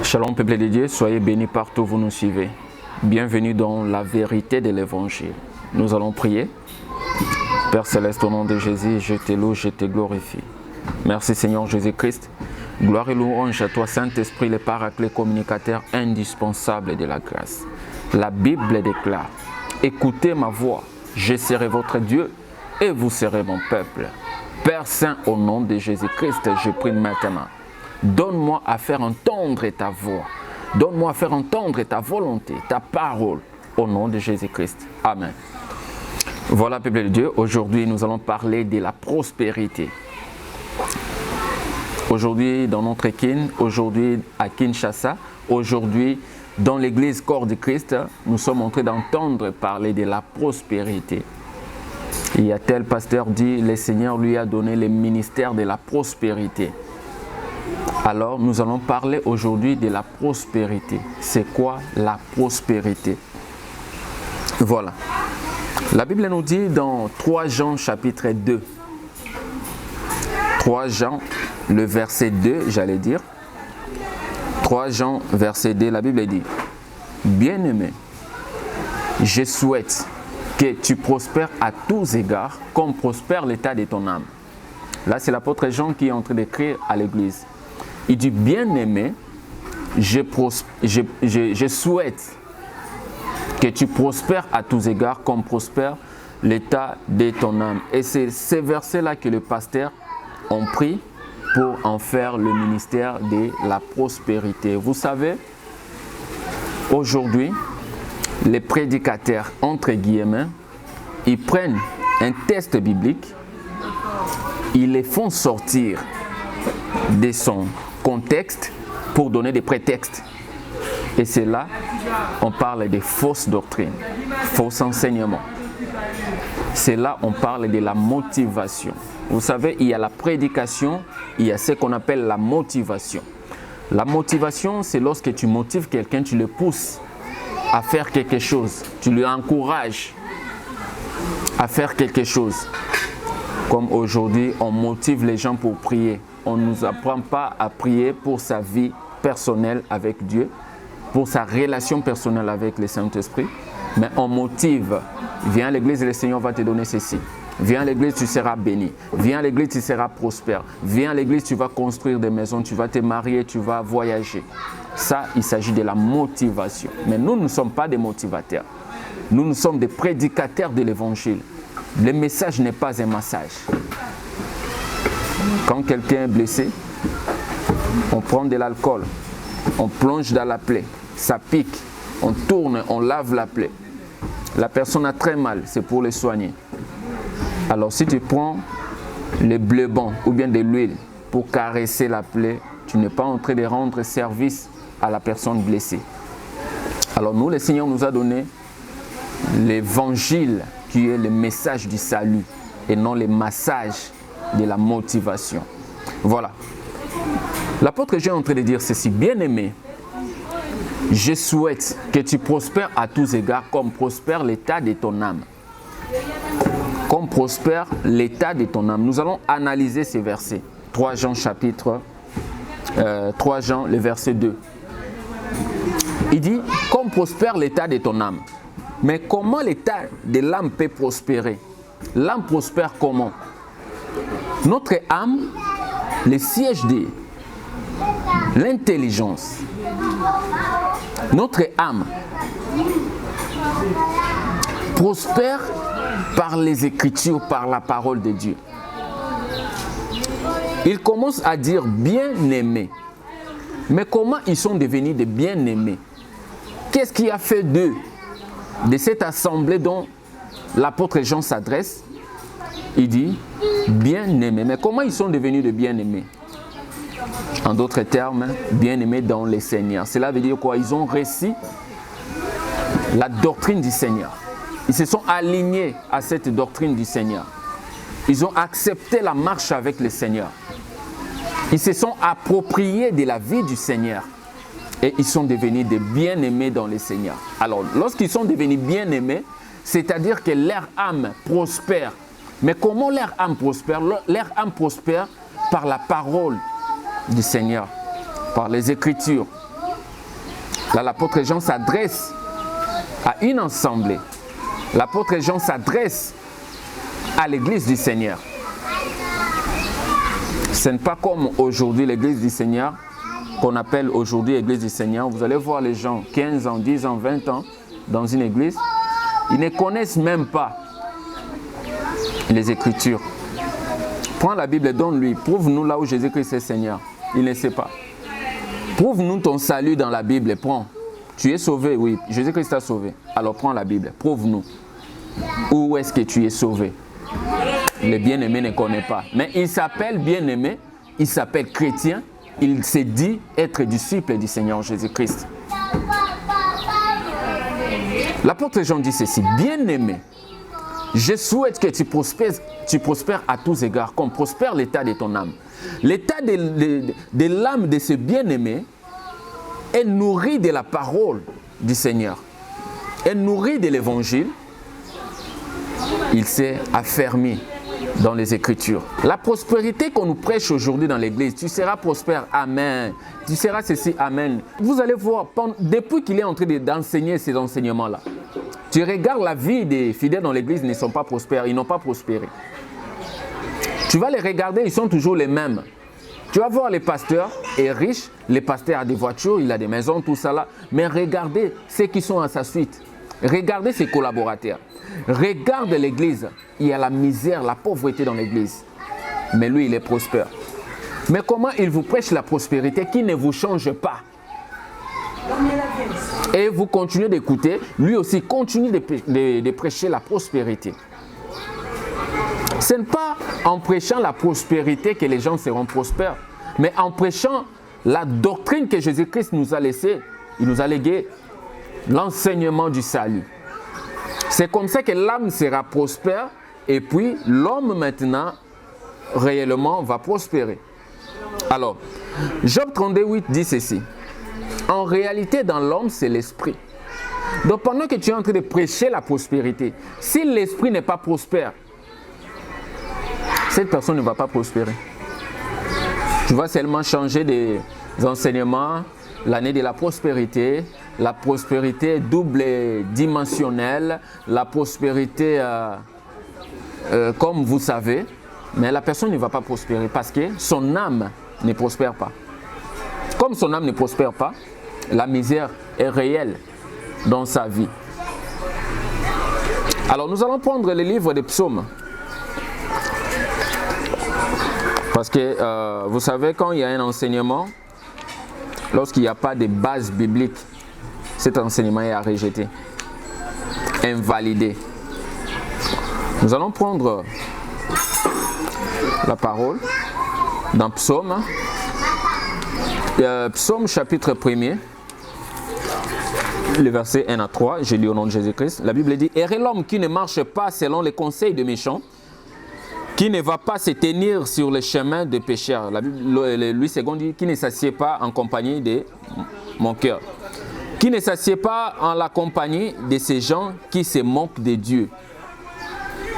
Shalom peuple de Dieu, soyez bénis partout où vous nous suivez. Bienvenue dans la vérité de l'évangile. Nous allons prier. Père Céleste, au nom de Jésus, je te loue, je te glorifie. Merci Seigneur Jésus-Christ. Gloire et louange à toi Saint-Esprit, le paraclet communicateur indispensable de la grâce. La Bible déclare, écoutez ma voix, je serai votre Dieu et vous serez mon peuple. Père Saint, au nom de Jésus-Christ, je prie maintenant. Donne-moi à faire entendre ta voix. Donne-moi à faire entendre ta volonté, ta parole, au nom de Jésus-Christ. Amen. Voilà, peuple de Dieu, aujourd'hui nous allons parler de la prospérité. Aujourd'hui dans notre kin, aujourd'hui à Kinshasa, aujourd'hui dans l'église Corps de Christ, nous sommes en train d'entendre parler de la prospérité. Il y a tel pasteur dit, le Seigneur lui a donné le ministère de la prospérité. Alors, nous allons parler aujourd'hui de la prospérité. C'est quoi la prospérité? Voilà. La Bible nous dit dans 3 Jean chapitre 2. 3 Jean, le verset 2, j'allais dire. 3 Jean, verset 2, la Bible dit, « Bien-aimé, je souhaite que tu prospères à tous égards, comme prospère l'état de ton âme. » Là, c'est l'apôtre Jean qui est en train d'écrire à l'église. Il dit, bien-aimé, je souhaite que tu prospères à tous égards comme prospère l'état de ton âme. Et c'est ces versets-là que le pasteur a pris pour en faire le ministère de la prospérité. Vous savez, aujourd'hui, les prédicateurs, entre guillemets, ils prennent un texte biblique, ils les font sortir de son contexte pour donner des prétextes. Et c'est là, on parle de fausses doctrines, faux enseignements. C'est là, on parle de la motivation. Vous savez, il y a la prédication, il y a ce qu'on appelle la motivation. La motivation, c'est lorsque tu motives quelqu'un, tu le pousses à faire quelque chose, tu lui encourages à faire quelque chose. Comme aujourd'hui, on motive les gens pour prier. On ne nous apprend pas à prier pour sa vie personnelle avec Dieu, pour sa relation personnelle avec le Saint-Esprit, mais on motive. Viens à l'église et le Seigneur va te donner ceci. Viens à l'église, tu seras béni. Viens à l'église, tu seras prospère. Viens à l'église, tu vas construire des maisons, tu vas te marier, tu vas voyager. Ça, il s'agit de la motivation. Mais nous ne sommes pas des motivateurs. Nous sommes des prédicateurs de l'évangile. Le message n'est pas un massage. Quand quelqu'un est blessé, on prend de l'alcool, on plonge dans la plaie, ça pique, on tourne, on lave la plaie. La personne a très mal, c'est pour le soigner. Alors si tu prends le bleu-blanc ou bien de l'huile pour caresser la plaie, tu n'es pas en train de rendre service à la personne blessée. Alors nous, le Seigneur nous a donné l'évangile qui est le message du salut et non le massage de la motivation. Voilà. L'apôtre Jean est en train de dire ceci, bien-aimé, je souhaite que tu prospères à tous égards comme prospère l'état de ton âme. Comme prospère l'état de ton âme. Nous allons analyser ces versets. 3 Jean chapitre 3 Jean le verset 2. Il dit, comme prospère l'état de ton âme. Mais comment l'état de l'âme peut prospérer? L'âme prospère comment? Notre âme, le siège de l'intelligence. Notre âme prospère par les Écritures, par la parole de Dieu. Il commence à dire bien-aimés. Mais comment ils sont devenus des bien-aimés? Qu'est-ce qui a fait d'eux, de cette assemblée dont l'apôtre Jean s'adresse? Il dit bien-aimés. Mais comment ils sont devenus de bien-aimés? En d'autres termes, bien-aimés dans le Seigneur. Cela veut dire quoi? Ils ont reçu la doctrine du Seigneur. Ils se sont alignés à cette doctrine du Seigneur. Ils ont accepté la marche avec le Seigneur. Ils se sont appropriés de la vie du Seigneur. Et ils sont devenus des bien-aimés dans le Seigneur. Alors, lorsqu'ils sont devenus bien-aimés, c'est-à-dire que leur âme prospère. Mais comment leur âme prospère? Leur âme prospère par la parole du Seigneur, par les Écritures, Là, l'apôtre Jean s'adresse à une assemblée. L'apôtre Jean s'adresse à l'église du Seigneur. Ce n'est pas comme aujourd'hui l'église du Seigneur, qu'on appelle aujourd'hui l'église du Seigneur. Vous allez voir les gens, 15 ans, 10 ans, 20 ans, dans une église, ils ne connaissent même pas les Écritures. Prends la Bible et donne-lui. Prouve-nous là où Jésus-Christ est Seigneur. Il ne sait pas. Prouve-nous ton salut dans la Bible et prends. Tu es sauvé, oui. Jésus-Christ t'a sauvé. Alors prends la Bible. Prouve-nous. Où est-ce que tu es sauvé? Le bien-aimé ne connaît pas. Mais il s'appelle bien-aimé. Il s'appelle chrétien. Il s'est dit être disciple du Seigneur Jésus-Christ. L'apôtre Jean dit ceci. Bien-aimé, je souhaite que tu prospères à tous égards, comme prospère l'état de ton âme. L'état de l'âme de ce bien-aimé est nourri de la parole du Seigneur, est nourri de l'évangile. Il s'est affermi dans les Écritures. La prospérité qu'on nous prêche aujourd'hui dans l'église, tu seras prospère, amen. Tu seras ceci, amen. Vous allez voir, depuis qu'il est en train d'enseigner ces enseignements-là, tu regardes la vie des fidèles dans l'église, ils ne sont pas prospères, ils n'ont pas prospéré. Tu vas les regarder, ils sont toujours les mêmes. Tu vas voir les pasteurs est riche, les pasteurs a des voitures, il a des maisons, tout ça là. Mais regardez ceux qui sont à sa suite. Regardez ses collaborateurs. Regarde l'église. Il y a la misère, la pauvreté dans l'église. Mais lui, il est prospère. Mais comment il vous prêche la prospérité qui ne vous change pas? Et vous continuez d'écouter, lui aussi continue de prêcher la prospérité. Ce n'est pas en prêchant la prospérité que les gens seront prospères, mais en prêchant la doctrine que Jésus-Christ nous a laissée. Il nous a légué l'enseignement du salut. C'est comme ça que l'âme sera prospère et puis l'homme maintenant réellement va prospérer. Alors, Job 32:8 dit ceci. En réalité, dans l'homme, c'est l'esprit. Donc pendant que tu es en train de prêcher la prospérité, si l'esprit n'est pas prospère, cette personne ne va pas prospérer. Tu vas seulement changer des enseignements, l'année de la prospérité double et dimensionnelle, la prospérité comme vous savez, mais la personne ne va pas prospérer parce que son âme ne prospère pas. Comme son âme ne prospère pas, la misère est réelle dans sa vie. Alors nous allons prendre le livre des psaumes. Parce que vous savez, quand il y a un enseignement, lorsqu'il n'y a pas de base biblique, cet enseignement est à rejeter, invalidé. Nous allons prendre la parole dans Psaume. Psaume chapitre 1er, le verset 1 à 3, je lis au nom de Jésus-Christ. La Bible dit « Heureux l'homme qui ne marche pas selon les conseils des méchants, qui ne va pas se tenir sur le chemin des pécheurs. » La Bible, Louis II dit « Qui ne s'assied pas en compagnie de mon cœur. » Qui ne s'assied pas en la compagnie de ces gens qui se moquent de Dieu.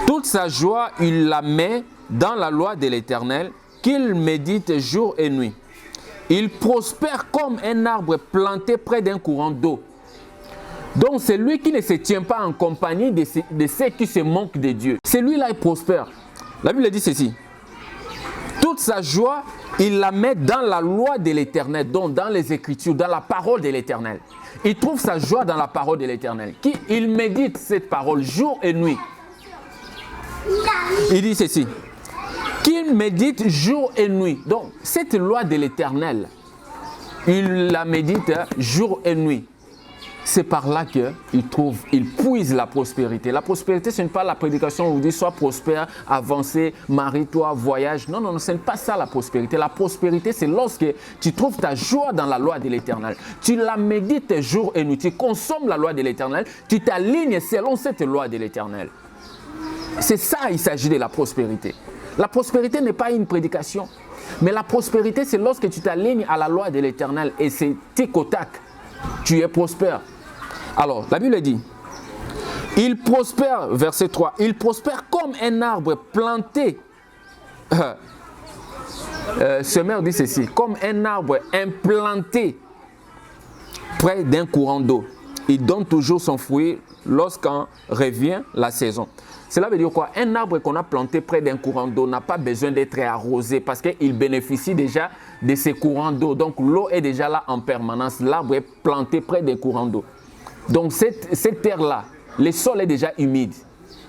Toute sa joie, il la met dans la loi de l'Éternel, qu'il médite jour et nuit. Il prospère comme un arbre planté près d'un courant d'eau. Donc c'est lui qui ne se tient pas en compagnie de ceux qui se moquent de Dieu. Celui-là, il prospère. La Bible dit ceci. Toute sa joie, il la met dans la loi de l'Éternel, donc dans les Écritures, dans la parole de l'Éternel. Il trouve sa joie dans la parole de l'Éternel. Il médite cette parole jour et nuit. Il dit ceci. Qu'il médite jour et nuit. Donc, cette loi de l'Éternel, il la médite jour et nuit. C'est par là qu'il puise la prospérité. La prospérité, ce n'est pas la prédication où on dit sois prospère, avancez, marie-toi, voyage. Non, non, ce n'est pas ça la prospérité. La prospérité, c'est lorsque tu trouves ta joie dans la loi de l'Éternel. Tu la médites jour et nuit. Tu consommes la loi de l'Éternel. Tu t'alignes selon cette loi de l'Éternel. C'est ça, il s'agit de la prospérité. La prospérité n'est pas une prédication. Mais la prospérité, c'est lorsque tu t'alignes à la loi de l'Éternel et c'est tic au tac. Tu es prospère. Alors, la Bible dit, il prospère, verset 3, il prospère comme un arbre planté. Semeur dit ceci, comme un arbre implanté près d'un courant d'eau. Il donne toujours son fruit lorsqu'en revient la saison. Cela veut dire quoi? Un arbre qu'on a planté près d'un courant d'eau n'a pas besoin d'être arrosé parce qu'il bénéficie déjà de ces courants d'eau. Donc l'eau est déjà là en permanence. L'arbre est planté près des courants d'eau. Donc cette terre-là, le sol est déjà humide.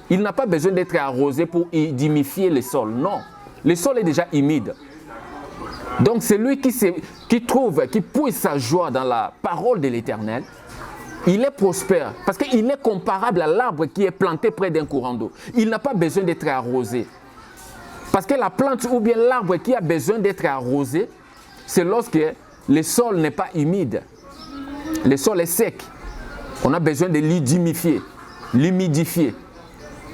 Il n'a pas besoin d'être arrosé pour humidifier le sol. Non, le sol est déjà humide. Donc celui qui puise sa joie dans la parole de l'Éternel, il est prospère parce qu'il est comparable à l'arbre qui est planté près d'un courant d'eau. Il n'a pas besoin d'être arrosé. Parce que la plante ou bien l'arbre qui a besoin d'être arrosé, c'est lorsque le sol n'est pas humide. Le sol est sec. On a besoin de l'humidifier.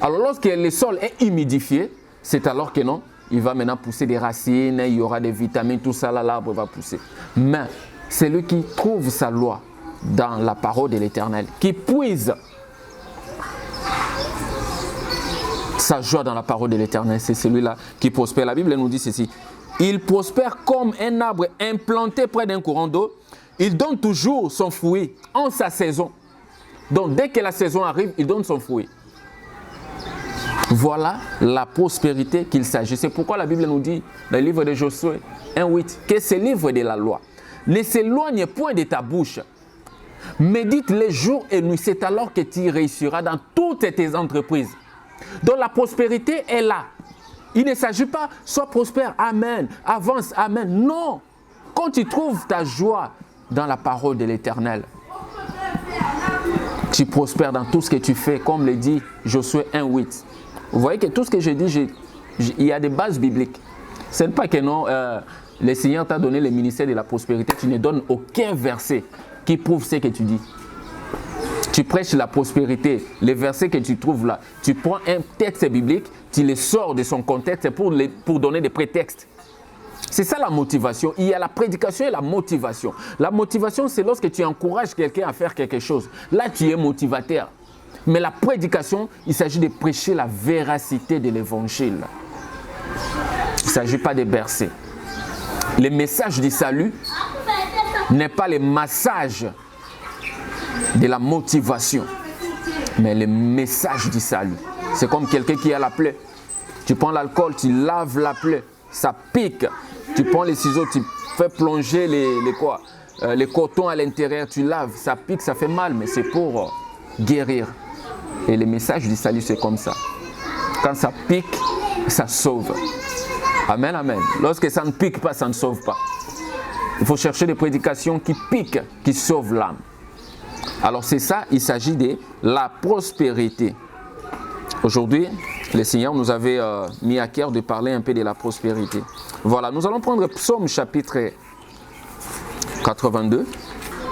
Alors lorsque le sol est humidifié, c'est alors que non, il va maintenant pousser des racines, il y aura des vitamines, tout ça, là, l'arbre va pousser. Mais c'est lui qui trouve sa loi dans la parole de l'Éternel, qui puise sa joie dans la parole de l'Éternel, c'est celui-là qui prospère. La Bible nous dit ceci: il prospère comme un arbre implanté près d'un courant d'eau, il donne toujours son fruit en sa saison. Donc dès que la saison arrive, il donne son fruit. Voilà la prospérité qu'il s'agit. C'est pourquoi la Bible nous dit dans le livre de Josué 1:8 que ce livre de la loi ne s'éloigne point de ta bouche. Médite les jours et nuits, c'est alors que tu réussiras dans toutes tes entreprises. Donc la prospérité est là. Il ne s'agit pas, sois prospère, amen, avance, amen. Non, quand tu trouves ta joie dans la parole de l'Éternel, tu prospères dans tout ce que tu fais, comme le dit Josué 1:8. Vous voyez que tout ce que je dis, il y a des bases bibliques. Ce n'est pas que non, le Seigneur t'a donné le ministère de la prospérité, tu ne donnes aucun verset qui prouve ce que tu dis. Tu prêches la prospérité, les versets que tu trouves là, tu prends un texte biblique, tu les sors de son contexte pour donner des prétextes. C'est ça la motivation. Il y a la prédication et la motivation. La motivation, c'est lorsque tu encourages quelqu'un à faire quelque chose. Là, tu es motivateur. Mais la prédication, il s'agit de prêcher la véracité de l'évangile. Il ne s'agit pas de bercer. Le message du salut n'est pas le massage de la motivation, mais le message du salut. C'est comme quelqu'un qui a la plaie. Tu prends l'alcool, tu laves la plaie, ça pique. Tu prends les ciseaux, tu fais plonger les cotons à l'intérieur, tu laves, ça pique, ça fait mal, mais c'est pour guérir. Et le message du salut, c'est comme ça. Quand ça pique, ça sauve. Amen, amen. Lorsque ça ne pique pas, ça ne sauve pas. Il faut chercher des prédications qui piquent, qui sauvent l'âme. Alors c'est ça, il s'agit de la prospérité. Aujourd'hui, le Seigneur nous avait mis à cœur de parler un peu de la prospérité. Voilà, nous allons prendre Psaume chapitre 82.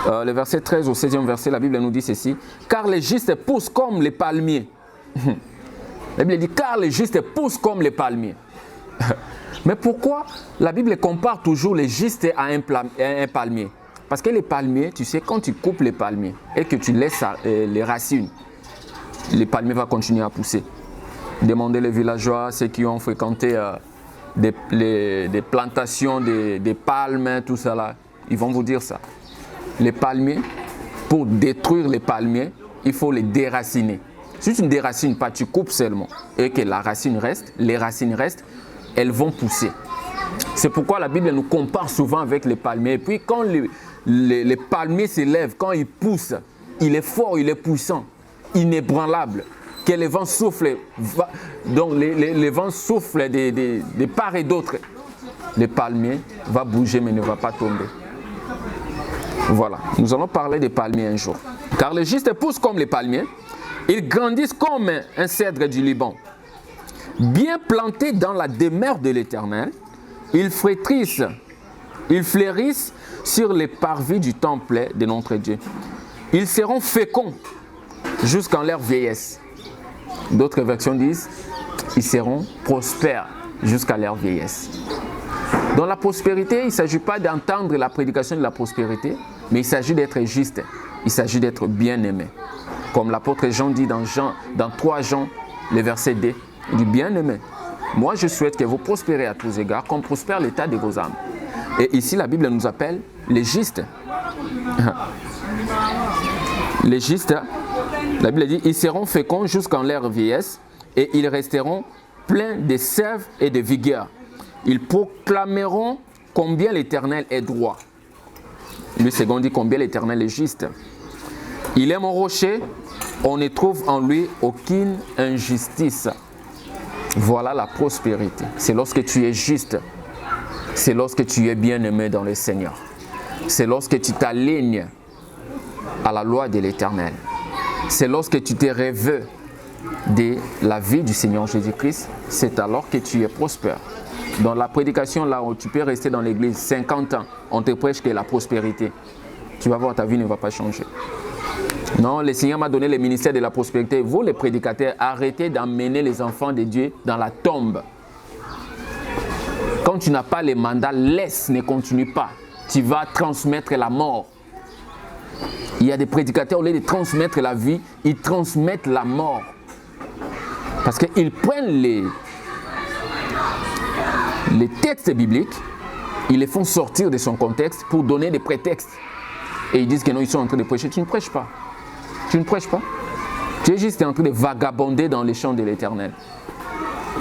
Le verset 13 au 16e verset, la Bible nous dit ceci: car les justes poussent comme les palmiers. La Bible dit car les justes poussent comme les palmiers. Mais pourquoi la Bible compare toujours les justes à un palmier? Parce que les palmiers, tu sais, quand tu coupes les palmiers et que tu laisses les racines, les palmiers vont continuer à pousser. Demandez les villageois, ceux qui ont fréquenté des plantations, des palmes, tout ça là, ils vont vous dire ça. Les palmiers, pour détruire les palmiers, il faut les déraciner. Si tu ne déracines pas, tu coupes seulement et que la racine reste, les racines restent, elles vont pousser. C'est pourquoi la Bible nous compare souvent avec les palmiers. Et puis quand les palmiers s'élèvent, quand ils poussent, il est fort, il est puissant, inébranlable. Que les vents soufflent, donc les vents soufflent de part et d'autre. Le palmier va bouger mais ne va pas tomber. Voilà, nous allons parler des palmiers un jour. Car les justes poussent comme les palmiers, ils grandissent comme un cèdre du Liban. Bien plantés dans la demeure de l'Éternel, ils flétrissent sur les parvis du temple de notre Dieu. Ils seront féconds jusqu'en leur vieillesse. D'autres versions disent, ils seront prospères jusqu'à leur vieillesse. Dans la prospérité, il ne s'agit pas d'entendre la prédication de la prospérité, mais il s'agit d'être juste, il s'agit d'être bien-aimé. Comme l'apôtre Jean dit dans 3 Jean, le verset 2, il dit bien-aimé, moi je souhaite que vous prospérez à tous égards, comme prospère l'état de vos âmes. Et ici la Bible nous appelle les justes. Les justes, la Bible dit, ils seront féconds jusqu'en leur vieillesse et ils resteront pleins de sève et de vigueur. Ils proclameront combien l'Éternel est droit. Le second dit combien l'Éternel est juste. Il est mon rocher, on ne trouve en lui aucune injustice. Voilà la prospérité. C'est lorsque tu es juste. C'est lorsque tu es bien-aimé dans le Seigneur. C'est lorsque tu t'alignes à la loi de l'Éternel. C'est lorsque tu te rêves de la vie du Seigneur Jésus-Christ. C'est alors que tu es prospère. Dans la prédication, là où tu peux rester dans l'église 50 ans, on te prêche que la prospérité. Tu vas voir, ta vie ne va pas changer. Non, le Seigneur m'a donné le ministère de la prospérité. Vous, les prédicateurs, arrêtez d'emmener les enfants de Dieu dans la tombe. Quand tu n'as pas les mandats, laisse, ne continue pas. Tu vas transmettre la mort. Il y a des prédicateurs, au lieu de transmettre la vie, ils transmettent la mort. Parce qu'ils prennent les textes bibliques, ils les font sortir de son contexte pour donner des prétextes. Et ils disent que non, ils sont en train de prêcher. Tu ne prêches pas. Tu ne prêches pas. Tu es juste en train de vagabonder dans les champs de l'Éternel.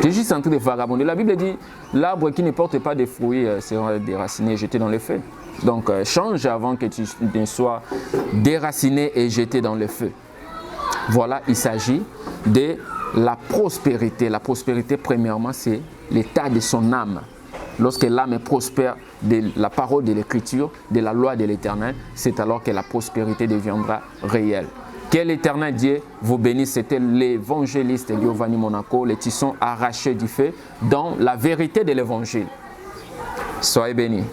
Tu es juste en train de vagabonder. La Bible dit, l'arbre qui ne porte pas de fruits sera déraciné et jeté dans le feu. Donc change avant que tu ne sois déraciné et jeté dans le feu. Voilà, il s'agit de la prospérité. La prospérité, premièrement, c'est l'état de son âme. Lorsque l'âme est prospère de la parole de l'Écriture, de la loi de l'Éternel, c'est alors que la prospérité deviendra réelle. Que l'Éternel Dieu vous bénisse. C'était l'évangéliste Giovanni Monaco, les tissons arrachés du feu dans la vérité de l'Évangile. Soyez bénis.